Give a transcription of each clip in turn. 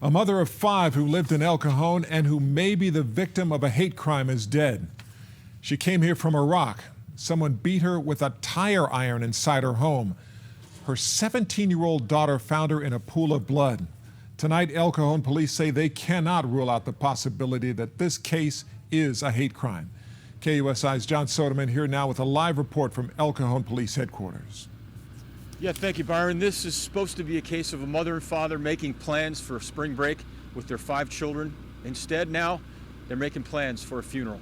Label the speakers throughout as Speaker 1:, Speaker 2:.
Speaker 1: A mother of 5 who lived in El Cajon and who may be the victim of a hate crime is dead. She came here from Iraq. Someone beat her with a tire iron inside her home. Her 17-year-old daughter found her in a pool of blood. Tonight, El Cajon police say they cannot rule out the possibility that this case is a hate crime. KUSI's John Soderman here now with a live report from El Cajon Police Headquarters.
Speaker 2: Yeah, thank you, Byron. This is supposed to be a case of a mother and father making plans for spring break with their 5 children. Instead, now, they're making plans for a funeral.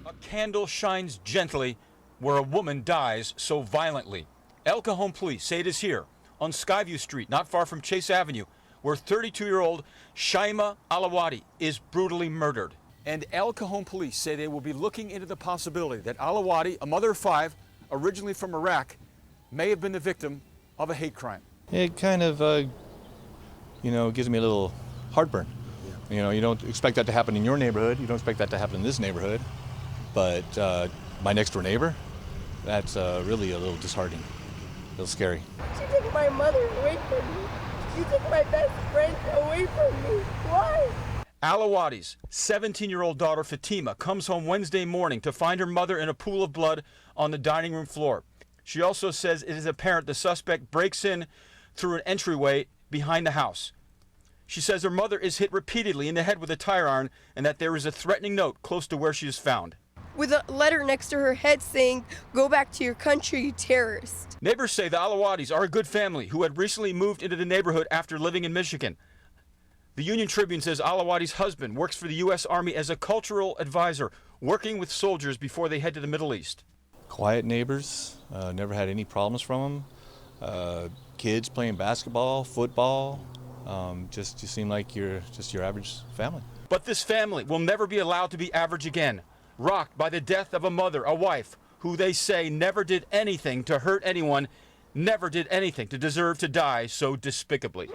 Speaker 3: A candle shines gently where a woman dies so violently. El Cajon police say it is here on Skyview Street, not far from Chase Avenue, where 32-year-old Shaima Alawadi is brutally murdered. And El Cajon police say they will be looking into the possibility that Alawadi, a mother of 5, originally from Iraq, may have been the victim of a hate crime.
Speaker 4: It kind of, gives me a little heartburn. Yeah. You don't expect that to happen in your neighborhood. You don't expect that to happen in this neighborhood. But my next door neighbor, that's really a little disheartening, a little scary.
Speaker 5: She took my mother away from me. She took my best friend away from me. Why?
Speaker 3: Alawadi's 17-year-old daughter Fatima comes home Wednesday morning to find her mother in a pool of blood on the dining room floor. She also says it is apparent the suspect breaks in through an entryway behind the house. She says her mother is hit repeatedly in the head with a tire iron and that there is a threatening note close to where she is found.
Speaker 5: With a letter next to her head saying, "Go back to your country, you terrorist."
Speaker 3: Neighbors say the Alawadis are a good family who had recently moved into the neighborhood after living in Michigan. The Union Tribune says Alawadi's husband works for the U.S. Army as a cultural advisor, working with soldiers before they head to the Middle East.
Speaker 4: Quiet neighbors, never had any problems from them. Kids playing basketball, football, just you seem like you're just your average family.
Speaker 3: But this family will never be allowed to be average again, rocked by the death of a mother, a wife, who they say never did anything to hurt anyone, never did anything to deserve to die so despicably.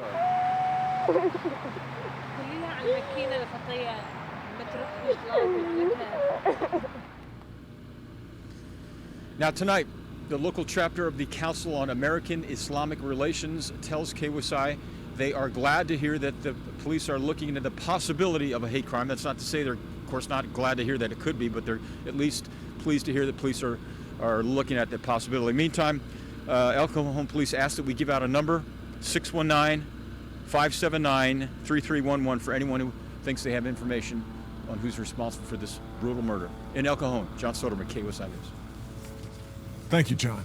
Speaker 2: Now tonight, the local chapter of the Council on American-Islamic Relations tells KUSI they are glad to hear that the police are looking into the possibility of a hate crime. That's not to say they're, of course, not glad to hear that it could be, but they're at least pleased to hear that police are looking at the possibility. Meantime, El Cajon police asked that we give out a number, 619-579-3311, for anyone who thinks they have information on who's responsible for this brutal murder. In El Cajon, John Soderman, KUSI News.
Speaker 1: Thank you, John.